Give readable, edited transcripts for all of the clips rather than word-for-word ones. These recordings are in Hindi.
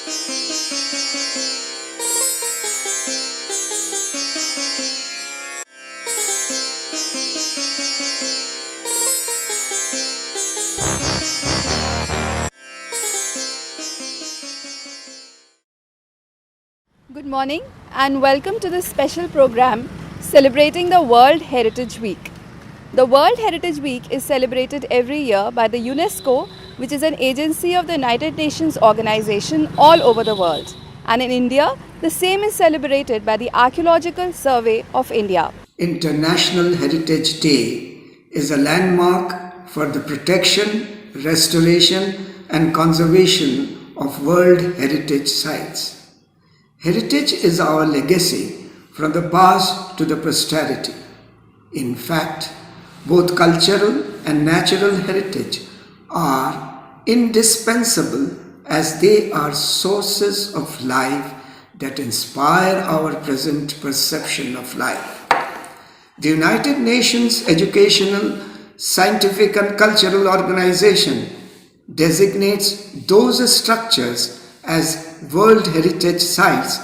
Good morning and welcome to this special program celebrating the World Heritage Week. The World Heritage Week is celebrated every year by the UNESCO, which is an agency of the United Nations organization all over the world. And in India, the same is celebrated by the Archaeological Survey of India. International Heritage Day is a landmark for the protection, restoration and conservation of World Heritage Sites. Heritage is our legacy from the past to the posterity. In fact, both cultural and natural heritage are indispensable as they are sources of life that inspire our present perception of life. The United Nations Educational, Scientific and Cultural Organization designates those structures as World Heritage Sites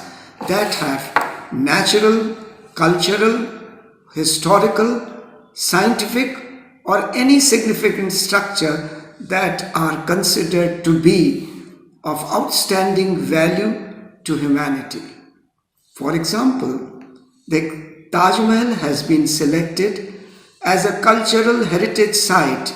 that have natural, cultural, historical, scientific or any significant structure that are considered to be of outstanding value to humanity. For example, the Taj Mahal has been selected as a cultural heritage site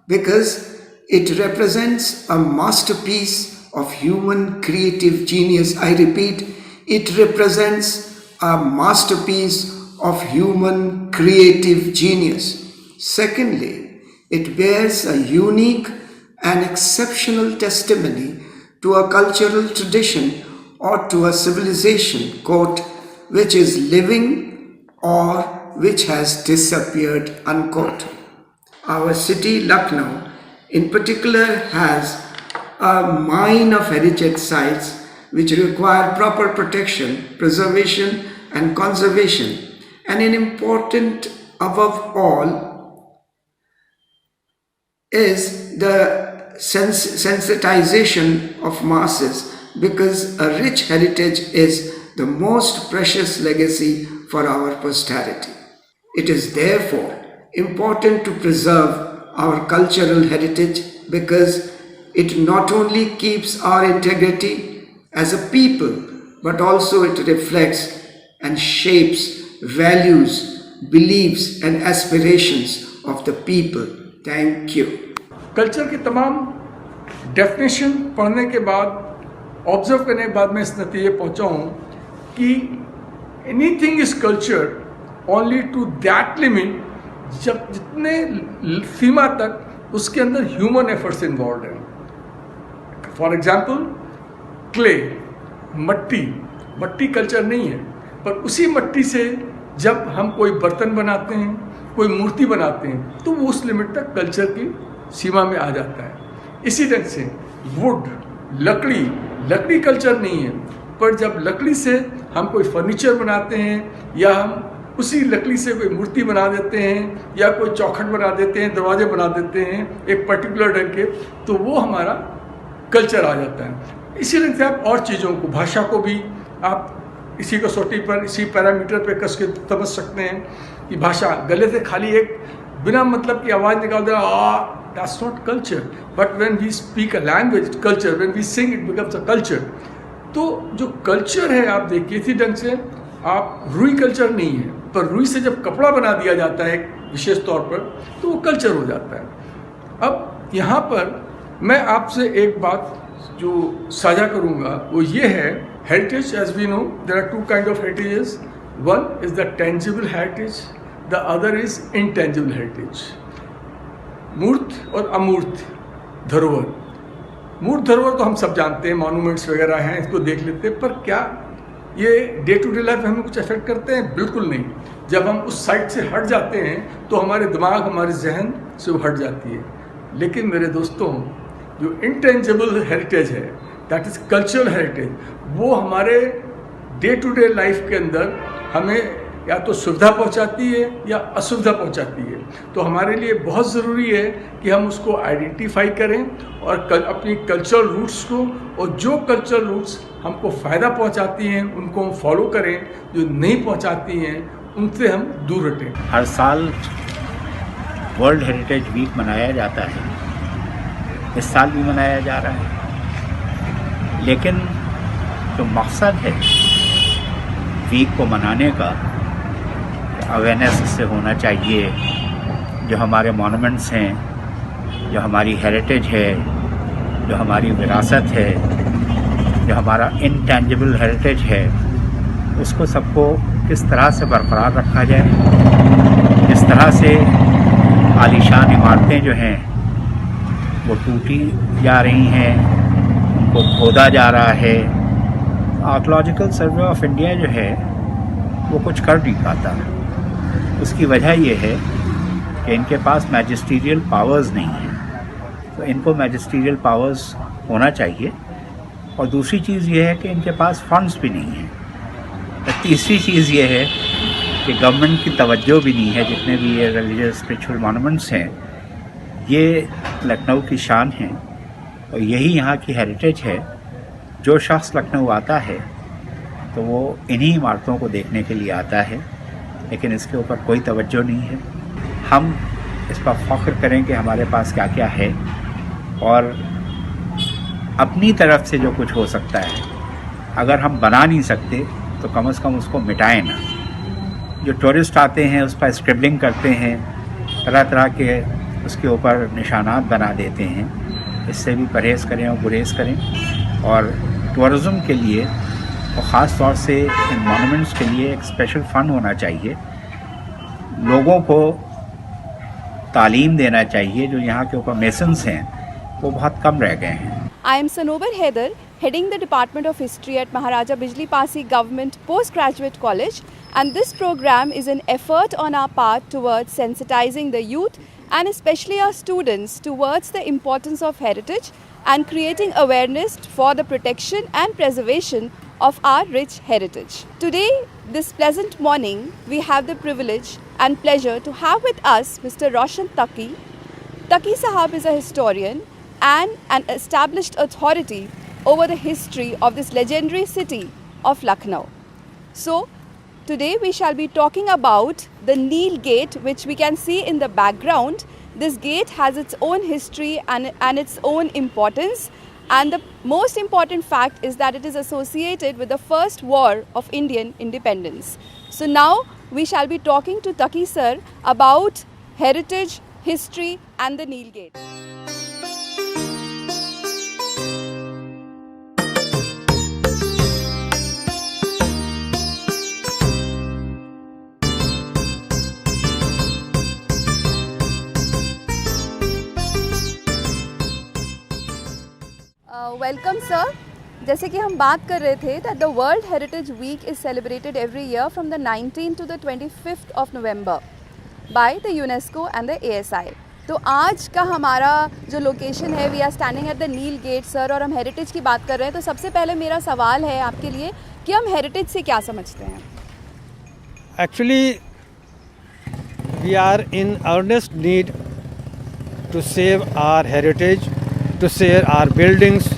because it represents a masterpiece of human creative genius. I repeat, it represents a masterpiece of human creative genius. Secondly, it bears a unique and exceptional testimony to a cultural tradition or to a civilization, quote, which is living or which has disappeared, unquote. Our city, Lucknow, in particular, has a mine of heritage sites which require proper protection, preservation and conservation, and an important above all is the sensitization of masses, because a rich heritage is the most precious legacy for our posterity. It is therefore important to preserve our cultural heritage because it not only keeps our integrity as a people, but also it reflects and shapes values, beliefs and aspirations of the people. Thank you. Culture की तमाम डेफिनेशन पढ़ने के बाद, ऑब्जर्व करने के बाद मैं इस नतीजे पहुंचा हूं कि anything is culture only to that limit जब जितने सीमा तक उसके अंदर ह्यूमन एफर्ट्स इन्वॉल्व हैं. फॉर एग्जाम्पल क्ले, मट्टी कल्चर नहीं है, पर उसी मट्टी से जब हम कोई बर्तन बनाते हैं, कोई मूर्ति बनाते हैं, तो वो उस लिमिट तक कल्चर की सीमा में आ जाता है. इसी ढंग से वुड, लकड़ी कल्चर नहीं है, पर जब लकड़ी से हम कोई फर्नीचर बनाते हैं या हम उसी लकड़ी से कोई मूर्ति बना देते हैं या कोई चौखट बना देते हैं, दरवाजे बना देते हैं एक पर्टिकुलर ढंग के, तो वो हमारा कल्चर आ जाता है. इसी ढंग से आप और चीज़ों को, भाषा को भी आप इसी कसौटी पर, इसी पैरामीटर पर कस के समझ सकते हैं कि भाषा गले से खाली एक बिना मतलब की आवाज़ निकाल देना, that's not culture. But when we speak a language, culture, when we sing it becomes a culture. तो जो कल्चर है, आप देखिए इसी ढंग से आप रुई कल्चर नहीं है, पर रुई से जब कपड़ा बना दिया जाता है एक विशेष तौर पर, तो वो कल्चर हो जाता है. अब यहाँ पर मैं आपसे एक बात जो साझा करूँगा वो ये है, heritage, as we know there are two kind of heritages. One is the tangible heritage, the other is intangible heritage. मूर्त और अमूर्त धरोहर. मूर्त धरोहर तो हम सब जानते हैं, मॉन्यूमेंट्स वगैरह हैं, इसको देख लेते हैं, पर क्या ये डे टू डे लाइफ में हमें कुछ अफेक्ट करते हैं? बिल्कुल नहीं. जब हम उस साइट से हट जाते हैं तो हमारे दिमाग, हमारे जहन से वो हट जाती है. लेकिन मेरे दोस्तों, जो इंटेंजिबल हेरिटेज है, दैट इज़ कल्चरल हेरिटेज, वो हमारे डे टू डे लाइफ के अंदर हमें या तो सुविधा पहुंचाती है या असुविधा पॉहुंचाती है। तो हमारे लिए बहुत ज़रूरी है कि हम उसको आइडेंटिफाई करें और अपनी कल्चरल रूट्स को, और जो कल्चरल रूट्स हमको फ़ायदा पहुंचाती हैं उनको हम फॉलो करें, जो नहीं पहुंचाती हैं उनसे हम दूर हटें। हर साल वर्ल्ड हेरिटेज वीक मनाया जाता है, इस साल भी मनाया जा रहा है, लेकिन जो मकसद है वीक को मनाने का, अवेयरनेस इससे होना चाहिए। जो हमारे मॉन्यूमेंट्स हैं, जो हमारी हेरिटेज है, जो हमारी विरासत है, जो हमारा इंटेंजिबल हेरिटेज है, उसको सबको किस तरह से बरकरार रखा जाए, किस तरह से आलीशान इमारतें जो हैं वो टूटी जा रही हैं, उनको खोदा जा रहा है। आर्कियोलॉजिकल सर्वे ऑफ इंडिया जो है वो कुछ कर नहीं पाता। उसकी वजह ये है कि इनके पास मैजिस्टीरियल पावर्स नहीं हैं, तो इनको मैजिस्टीरियल पावर्स होना चाहिए। और दूसरी चीज़ ये है कि इनके पास फंड्स भी नहीं हैं। और तीसरी चीज़ ये है कि गवर्नमेंट की तवज्जो भी नहीं है। जितने भी ये रिलीजियस स्पिरिचुअल मॉन्यूमेंट्स हैं, ये लखनऊ की शान है और यही यहाँ की हेरिटेज है। जो शख्स लखनऊ आता है तो वो इन्हीं इमारतों को देखने के लिए आता है, लेकिन इसके ऊपर कोई तवज्जो नहीं है। हम इस पर फ़ख्र करें कि हमारे पास क्या क्या है, और अपनी तरफ से जो कुछ हो सकता है, अगर हम बना नहीं सकते तो कम से कम उसको मिटाएं ना। जो टूरिस्ट आते हैं उस पर स्क्रिबलिंग करते हैं, तरह तरह के उसके ऊपर निशानात बना देते हैं, इससे भी परहेज़ करें और गुरेज करें। और टूरिज़्म के लिए और ख़ास तौर से इन मॉन्यूमेंट्स के लिए एक स्पेशल फ़ंड होना चाहिए। लोगों को तालीम देना चाहिए। जो यहाँ के ऊपर मेसन्स हैं वो बहुत कम रह गए हैं। I am Sanobar Haider, heading the Department of History at Maharaja Bijli Pasi Government Postgraduate College, and this program is an effort on our part towards sensitizing the youth and especially our students towards the importance of heritage and creating awareness for the protection and preservation of our rich heritage. Today, this pleasant morning, we have the privilege and pleasure to have with us Mr. Roshan Taki. Taki Sahab is a historian and an established authority over the history of this legendary city of Lucknow. So, today we shall be talking about the Neel Gate, which we can see in the background. This gate has its own history and its own importance, and the most important fact is that it is associated with the first war of Indian independence. So now we shall be talking to Taki sir about heritage, history and the Neel Gate. Welcome sir. जैसे कि हम बात कर रहे थे that the world heritage week is celebrated every year from the 19th to the 25th of November by the UNESCO and the ASI। तो आज का हमारा जो लोकेशन है, we are standing at the Neel gate sir, और हम हेरिटेज की बात कर रहे हैं। तो सबसे पहले मेरा सवाल है आपके लिए कि हम हेरिटेज से क्या समझते हैं? Actually, we are in earnest need to save our heritage, to save our buildings,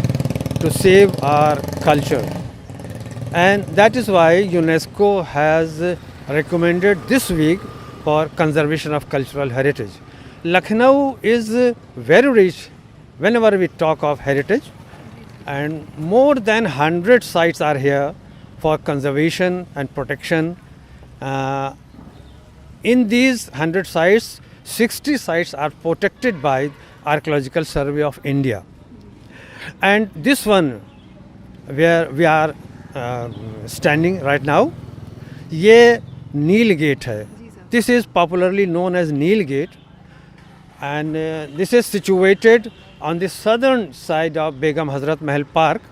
to save our culture. And that is why UNESCO has recommended this week for conservation of cultural heritage. Lucknow is very rich whenever we talk of heritage, and more than 100 sites are here for conservation and protection. In these 100 sites, 60 sites are protected by Archaeological Survey of India. And this one where we are standing right now, ये Neel Gate है. This is popularly known as Neel Gate, and this is situated on the southern side of Begum Hazrat Mahal Park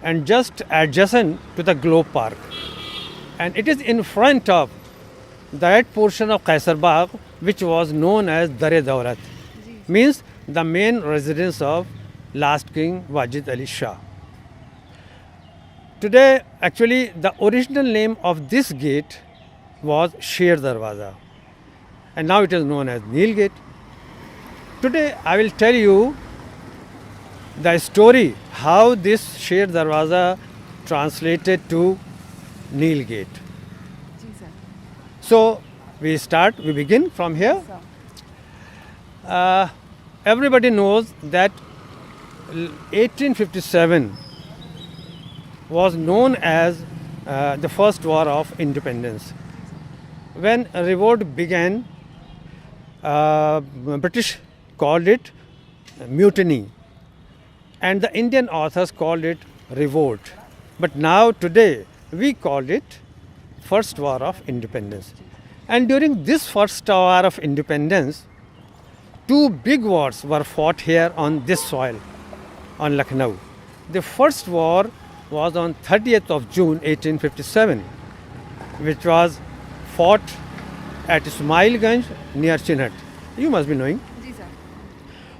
and just adjacent to the Globe Park. And it is in front of that portion of Kaisar Bagh which was known as Dar-e Daulat, means the main residence of last king Wajid Ali Shah. Today, actually, the original name of this gate was Sher Darwaza, and now it is known as Neel Gate. Today I will tell you the story how this Sher Darwaza translated to Neel Gate. So we begin from here. Everybody knows that 1857 was known as the first war of independence. When a revolt began, British called it mutiny, and the Indian authors called it revolt. But now today we call it first war of independence. And during this first war of independence, two big wars were fought here on this soil, on Lucknow. The first war was on 30th of June 1857, which was fought at Ismailganj near Chinhat. You must be knowing.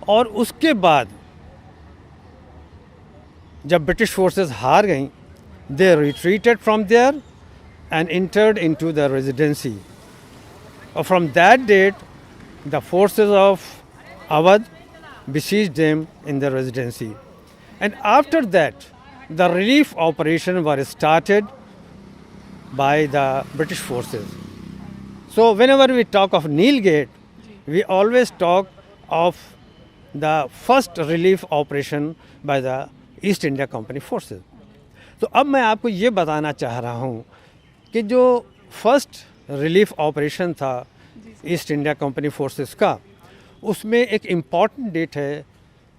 और उसके बाद जब ब्रिटिश फोर्सेस हार गईं, they retreated from there and entered into the residency. From that date, the forces of Awadh besieged them in the residency. And after that, the relief operation was started by the British forces. So whenever we talk of Neel Gate, we always talk of the first relief operation by the East India Company forces. तो अब मैं आपको ये बताना चाह रहा हूँ कि जो फर्स्ट रिलीफ ऑपरेशन था ईस्ट इंडिया कंपनी फोर्सेस का, उसमें एक इम्पॉर्टेंट डेट है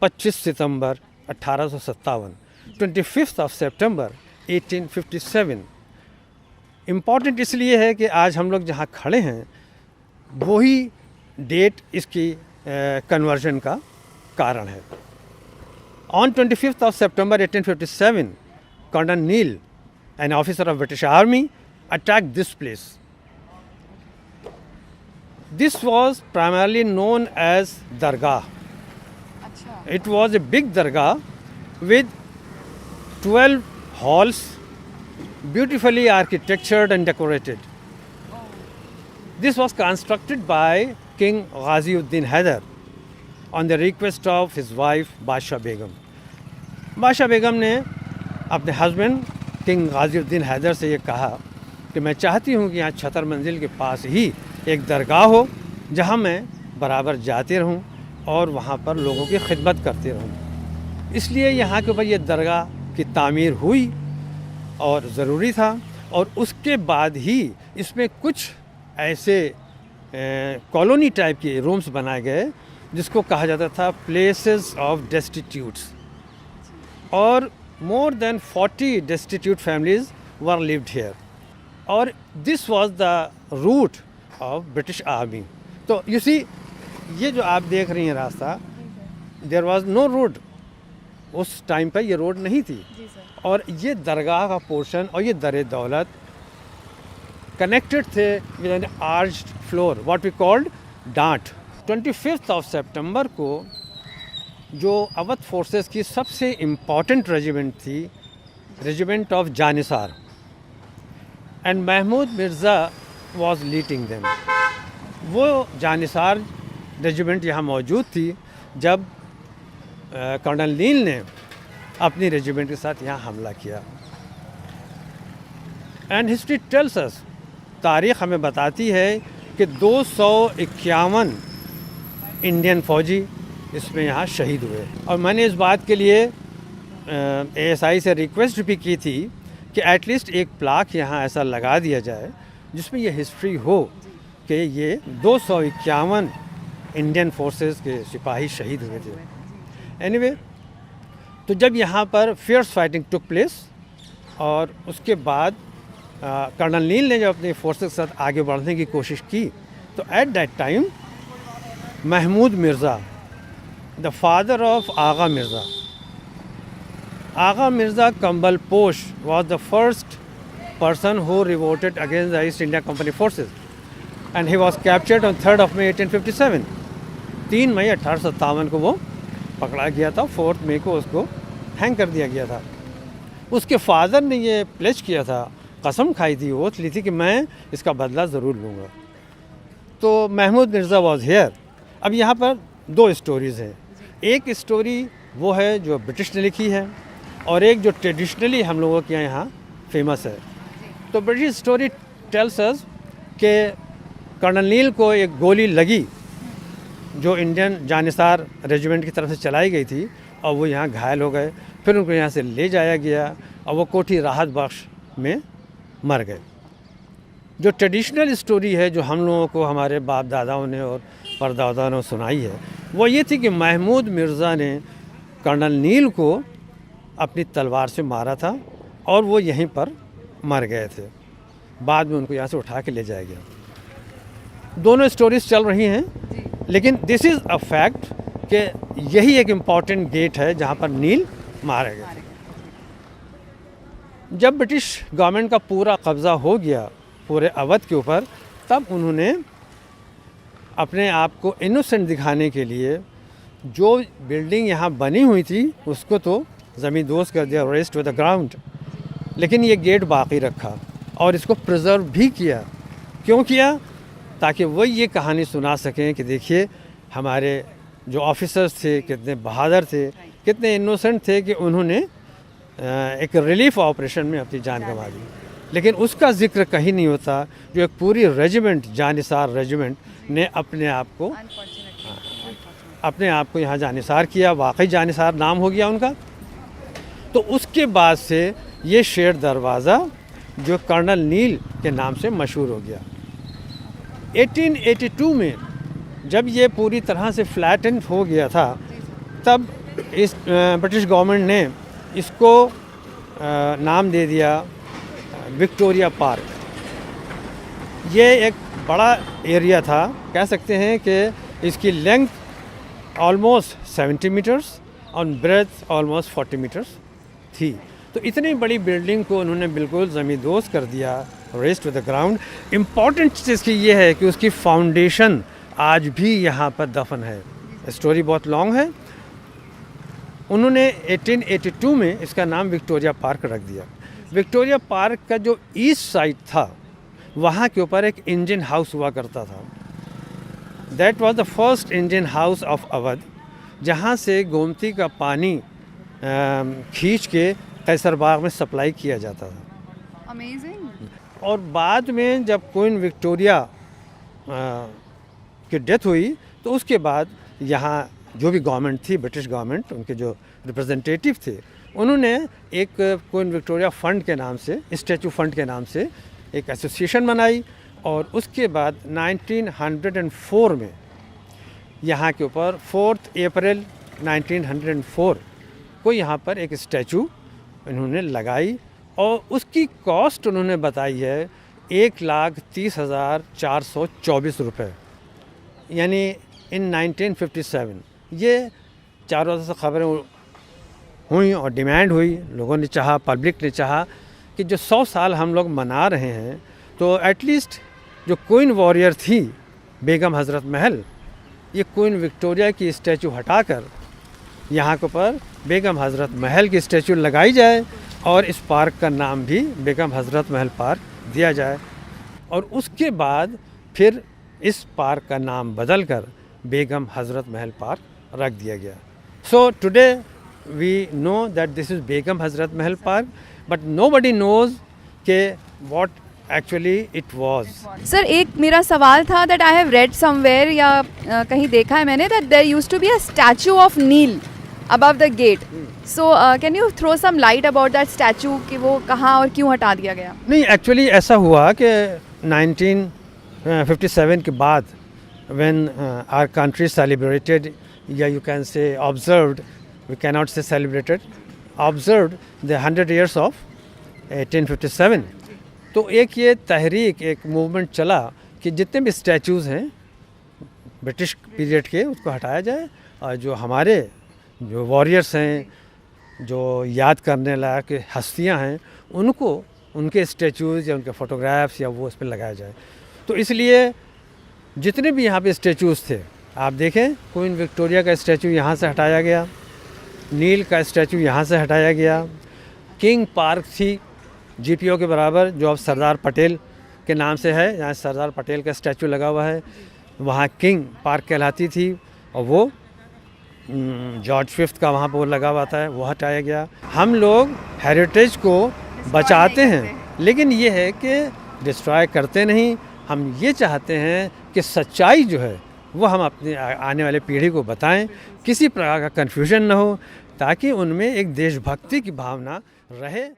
25 सितंबर 1857, 25th ऑफ सितंबर 1857. इम्पॉर्टेंट इसलिए है कि आज हम लोग जहाँ खड़े हैं वही डेट इसकी कन्वर्जन का कारण है. On 25th of September 1857, Colonel Neil, an officer of British Army, attacked this place. This was primarily known as Dargah. It was a big Dargah with 12 halls, beautifully architectured and decorated. This was constructed by King Ghaziuddin Haidar on the request of his wife Basha Begum. Basha Begum ने अपने हस्बैंड किंग गाज़ीउद्दीन हैदर से ये कहा कि मैं चाहती हूँ कि यहाँ छतर मंजिल के पास ही एक दरगाह हो जहाँ मैं बराबर जाती रहूँ और वहाँ पर लोगों की खिदमत करती रहूँ. इसलिए यहाँ के ऊपर ये दरगाह की तामीर हुई और ज़रूरी था. और उसके बाद ही इसमें कुछ ऐसे कॉलोनी टाइप के रूम्स बनाए गए जिसको कहा जाता था प्लेसेस ऑफ डेस्टिट्यूट्स, और more than 40 destitute families were lived here. और this was the route of British Army. तो you see, ये जो आप देख रही हैं रास्ता, there was no road. उस टाइम पर ये रोड नहीं थी. और ये दरगाह का पोर्शन और ये दर दौलत कनेक्टेड थे with an arched floor, what we called डांट. 25th of September को जो अवध फोर्सेस की सबसे इम्पॉर्टेंट रेजिमेंट थी, regiment of Janisar, and Mahmood Mirza was leading them. वो जानिसार रेजिमेंट यहाँ मौजूद थी जब कर्नल नील ने अपनी रेजिमेंट के साथ यहाँ हमला किया. एंड हिस्ट्री टेल्स अस, तारीख़ हमें बताती है कि 251 इंडियन फ़ौजी इसमें यहाँ शहीद हुए. और मैंने इस बात के लिए ASI से रिक्वेस्ट भी की थी कि एटलीस्ट एक प्लाक यहाँ ऐसा लगा दिया जाए जिसमें ये हिस्ट्री हो कि ये 251 इंडियन फोर्सेस के सिपाही शहीद हुए थे. एनीवे, तो जब यहाँ पर फियर्स फाइटिंग टुक प्लेस और उसके बाद कर्नल नील ने जब अपने फोर्सेस के साथ आगे बढ़ने की कोशिश की, तो at that time Mahmud Mirza, the father of Agha Mirza. Agha Mirza Kambal Posh was the first person who revolted against the East India Company forces, and he was captured on 3rd of May 1857. 3 मई 1857 को वो पकड़ा गया था. 4 मई को उसको हैंग कर दिया गया था. उसके फादर ने ये प्लेज किया था कसम खाई थी, ओथ ली थी कि मैं इसका बदला ज़रूर लूँगा। तो महमूद मिर्ज़ा वॉज हेयर। अब यहाँ पर दो स्टोरीज़ हैं। एक स्टोरी वो है जो ब्रिटिश ने लिखी है और एक जो ट्रेडिशनली हम लोगों के यहाँ फेमस है। तो ब्रिटिश स्टोरी टेल्स अस कि कर्नल नील को एक गोली लगी जो इंडियन जानिसार रेजिमेंट की तरफ से चलाई गई थी और वो यहाँ घायल हो गए। फिर उनको यहाँ से ले जाया गया और वो कोठी राहत बख्श में मर गए। जो ट्रेडिशनल स्टोरी है जो हम लोगों को हमारे बाप दादाओं ने और परदादाओं ने सुनाई है वो ये थी कि महमूद मिर्ज़ा ने कर्नल नील को अपनी तलवार से मारा था और वो यहीं पर मर गए थे। बाद में उनको यहाँ से उठा के ले जाया गया। दोनों स्टोरीज चल रही हैं, लेकिन दिस इज़ अ फैक्ट कि यही एक इम्पॉर्टेंट गेट है जहाँ पर नील मारे गए। जब ब्रिटिश गवर्नमेंट का पूरा कब्ज़ा हो गया पूरे अवध के ऊपर, तब उन्होंने अपने आप को इनोसेंट दिखाने के लिए जो बिल्डिंग यहाँ बनी हुई थी उसको तो ज़मींदोज़ कर दिया, रेस्ट टू द ग्राउंड, लेकिन ये गेट बाकी रखा और इसको प्रिजर्व भी किया। क्यों किया? ताकि वो ये कहानी सुना सकें कि देखिए हमारे जो ऑफिसर्स थे कितने बहादुर थे, कितने इनोसेंट थे कि उन्होंने एक रिलीफ ऑपरेशन में अपनी जान गंवा दी। लेकिन उसका जिक्र कहीं नहीं होता जो एक पूरी रेजिमेंट, जानिसार रेजिमेंट ने अपने आप को यहाँ जानिसार किया। वाकई जानिसार नाम हो गया उनका। तो उसके बाद से ये शेर दरवाज़ा जो कर्नल नील के नाम से मशहूर हो गया। 1882 में जब ये पूरी तरह से फ्लैटेंड हो गया था, तब इस ब्रिटिश गवर्नमेंट ने इसको नाम दे दिया विक्टोरिया पार्क। ये एक बड़ा एरिया था, कह सकते हैं कि इसकी लेंथ ऑलमोस्ट 70 मीटर्स और ब्रेथ ऑलमोस्ट 40 मीटर्स थी। तो इतनी बड़ी बिल्डिंग को उन्होंने बिल्कुल ज़मींदोज़ कर दिया, rest to the ground. Important चीज़ की ये है कि उसकी फाउंडेशन आज भी यहाँ पर दफन है। स्टोरी बहुत लॉन्ग है। उन्होंने 1882 में इसका नाम विक्टोरिया पार्क रख दिया। विक्टोरिया पार्क का जो ईस्ट साइड था वहाँ के ऊपर एक इंजन हाउस हुआ करता था। That was the first engine house of Awadh, जहाँ से गोमती का पानी खींच के कैसरबाग में सप्लाई किया जाता था। अमेजिंग। और बाद में जब क्वीन विक्टोरिया की डेथ हुई तो उसके बाद यहाँ जो भी गवर्नमेंट थी, ब्रिटिश गवर्नमेंट, उनके जो रिप्रेजेंटेटिव थे, उन्होंने एक क्वीन विक्टोरिया फंड के नाम से, स्टैचू फंड के नाम से एक एसोसिएशन बनाई और उसके बाद 1904 में यहाँ के ऊपर 4 अप्रैल 1904 को यहाँ पर एक स्टैचू इन्होंने लगाई और उसकी कॉस्ट उन्होंने बताई है 1,30,424 रुपये, यानी इन 1957। ये चारों तरफ से खबरें हुई और डिमांड हुई, लोगों ने चाहा, पब्लिक ने चाहा कि जो 100 साल हम लोग मना रहे हैं तो एटलीस्ट जो क्वीन वॉरियर थी बेगम हज़रत महल, ये क्वीन विक्टोरिया की स्टैचू हटाकर यहाँ के ऊपर बेगम हज़रत महल की स्टैचू लगाई जाए और इस पार्क का नाम भी बेगम हज़रत महल पार्क दिया जाए। और उसके बाद फिर इस पार्क का नाम बदलकर बेगम हज़रत महल पार्क रख दिया गया। So today we know that this is Begum Hazrat Mahal park, but nobody knows के what actually it was. Sir, एक मेरा सवाल था that I have read somewhere या कहीं देखा है मैंने that there used to be a statue of Neill above the gate. So can you throw some light about that statue कि वो कहाँ और क्यों हटा दिया गया? नहीं, एक्चुअली ऐसा हुआ कि 1957 के बाद when our country celebrated, या you can say observed, we cannot say celebrated, observed the 100 years of 1857, तो एक ये तहरीक, एक मूवमेंट चला कि जितने भी स्टैचूज़ हैं ब्रिटिश पीरियड के उसको हटाया जाए और जो हमारे जो वॉरियर्स हैं, जो याद करने लायक हस्तियां हैं, उनको उनके स्टैचूज़ या उनके फ़ोटोग्राफ्स या वो उस पर लगाया जाए। तो इसलिए जितने भी यहाँ पे स्टैचूज़ थे, आप देखें क्वीन विक्टोरिया का स्टैचू यहाँ से हटाया गया, नील का स्टैचू यहाँ से हटाया गया, किंग पार्क थी GPO के बराबर, जो अब सरदार पटेल के नाम से है, यहाँ सरदार पटेल का स्टैचू लगा हुआ है। वहाँ किंग पार्क कहलाती थी और वो जॉर्ज फिफ्थ का वहाँ पर वो लगा हुआ था, वो हटाया गया। हम लोग हेरिटेज को बचाते हैं, लेकिन ये है कि डिस्ट्रॉय करते नहीं। हम ये चाहते हैं कि सच्चाई जो है वो हम अपने आने वाले पीढ़ी को बताएं, किसी प्रकार का कन्फ्यूजन ना हो, ताकि उनमें एक देशभक्ति की भावना रहे।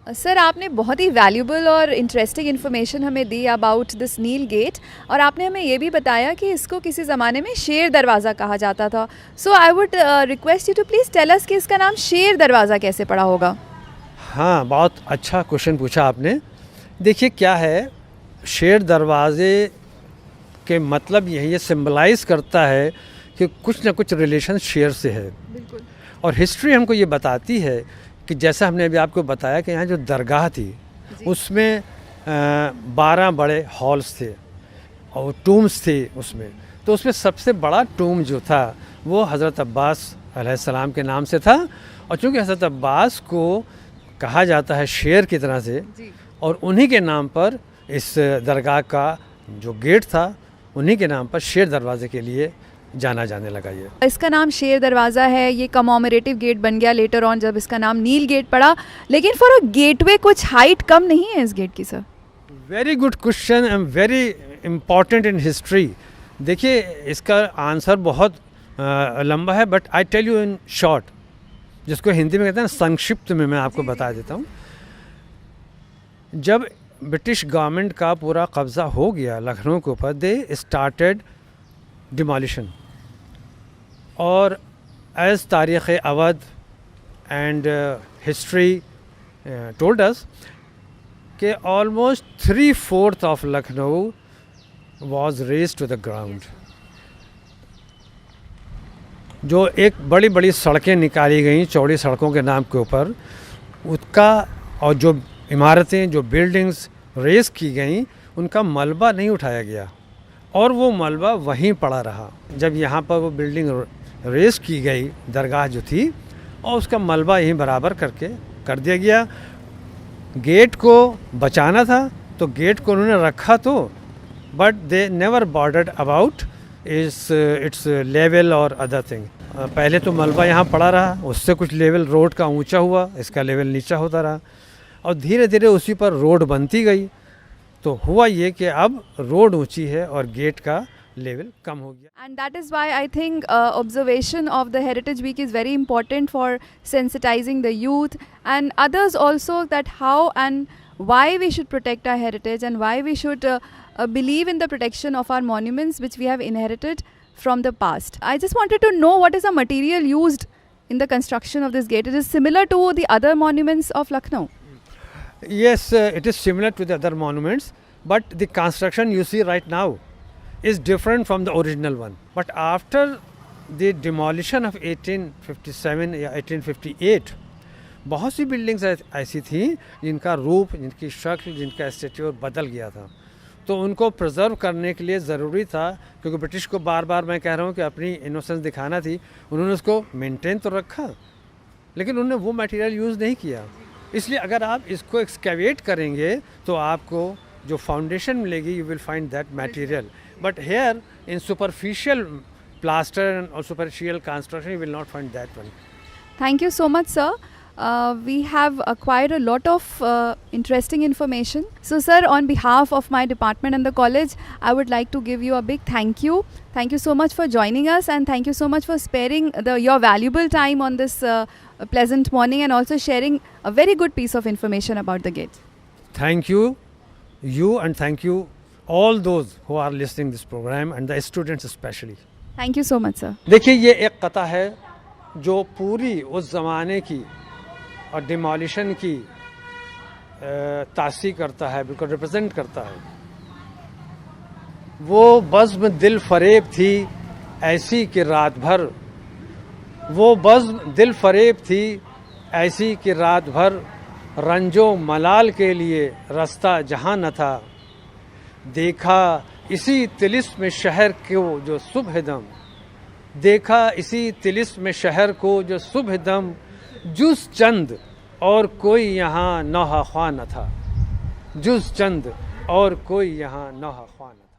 सर, आपने बहुत ही वैल्यूबल और इंटरेस्टिंग इन्फॉर्मेशन हमें दी अबाउट दिस नील गेट, और आपने हमें ये भी बताया कि इसको किसी ज़माने में शेर दरवाज़ा कहा जाता था। So I would request you to please tell us कि इसका नाम शेर दरवाज़ा कैसे पड़ा होगा। हाँ, बहुत अच्छा क्वेश्चन पूछा आपने। देखिए क्या है, शेर दरवाज़े के मतलब यही ये सिंबलाइज करता है कि कुछ ना कुछ रिलेशन शेर से है। बिल्कुल। और हिस्ट्री हमको ये बताती है कि जैसा हमने अभी आपको बताया कि यहाँ जो दरगाह थी उसमें 12 बड़े हॉल्स थे और टूम्स थे उसमें। तो उसमें सबसे बड़ा टूम जो था वो हज़रत अब्बास अलैहिस्सलाम के नाम से था, और चूँकि हज़रत अब्बास को कहा जाता है शेर की तरह से, और उन्हीं के नाम पर इस दरगाह का जो गेट था उन्हीं के नाम पर शेर दरवाज़े के लिए जाना जाने लगा। ये इसका नाम शेर दरवाज़ा है, ये कमोमरेटिव गेट बन गया लेटर ऑन जब इसका नाम नील गेट पड़ा। लेकिन फॉर अ गेटवे कुछ हाइट कम नहीं है इस गेट की sir? Very good question and very important in history. देखिए इसका आंसर बहुत लंबा है, but I tell you in short, जिसको हिंदी में कहते हैं संक्षिप्त में मैं आपको बता देता हूँ। जब ब्रिटिश गवर्नमेंट का पूरा कब्ज़ा हो गया लखनऊ के ऊपर, दे स्टार्टेड डिमोलिशन, और as Tarikh Awadh and history told us कि almost 3/4 of Lucknow was razed to the ground. जो एक बड़ी बड़ी सड़कें निकाली गई चौड़ी सड़कों के नाम के ऊपर, उसका और जो इमारतें जो बिल्डिंग्स रेज़ की गई उनका मलबा नहीं उठाया गया, और वो मलबा वहीं पड़ा रहा। जब यहाँ पर वो बिल्डिंग रेज़ की गई, दरगाह जो थी, और उसका मलबा यहीं बराबर करके कर दिया गया। गेट को बचाना था तो गेट को उन्होंने रखा तो, but they never bordered about its level और अदर थिंग। पहले तो मलबा यहाँ पड़ा रहा, उससे कुछ लेवल रोड का ऊंचा हुआ, इसका लेवल नीचा होता रहा, और धीरे धीरे उसी पर रोड बनती गई। तो हुआ ये कि अब रोड ऊंची है और गेट का लेवल कम हो गया। And that is why I think observation of the Heritage Week is very important for sensitizing the youth and others also, that how and why we should protect our heritage and why we should believe in the protection of our monuments which we have inherited from the past. I just wanted to know what is the material used in the construction of this gate. It is similar to the other monuments of Lucknow. Yes, it is similar to the other monuments, but the construction you see right now is different from the original one. But after the demolition of 1857 या 1858, बहुत सी बिल्डिंग्स ऐसी थी जिनका रूप, जिनकी शक्ल, जिनका स्ट्रक्चर बदल गया था। तो उनको प्रिजर्व करने के लिए ज़रूरी था, क्योंकि ब्रिटिश को बार बार मैं कह रहा हूँ कि अपनी इनोसेंस दिखाना थी, उन्होंने उसको मेंटेन तो रखा, लेकिन उन्होंने वो मटेरियल यूज़ नहीं किया। इसलिए अगर आप इसको एक्सकेवेट करेंगे तो आपको जो फाउंडेशन मिलेगी, you will find that material, but here in superficial plaster और superficial construction you will not find that one. Thank you so much, sir. We have acquired a lot of interesting information. So, sir, on behalf of my department and the college, I would like to give you a big thank you. Thank you so much for joining us, and thank you so much for sparing your valuable time on this pleasant morning and also sharing a very good piece of information about the gate. Thank you, and thank you all those who are listening this program and the students especially. Thank you so much, sir. देखिए ये एक कथा है जो पूरी उस ज़माने की और डिमोलिशन की तासी करता है, बिल्कुल रिप्रेजेंट करता है। वो बज़्म दिल फरेब थी ऐसी कि रात भर, वो बज़्म दिल फरेब थी ऐसी कि रात भर रंजो मलाल के लिए रास्ता जहाँ न था, देखा इसी तिलिस्म शहर को जो सुबह दम, देखा इसी तिलिस्म शहर को जो सुबह दम, जुस चंद और कोई यहाँ नौहा ख्वां न था, जुस चंद और कोई यहाँ नौहा ख्वां न था।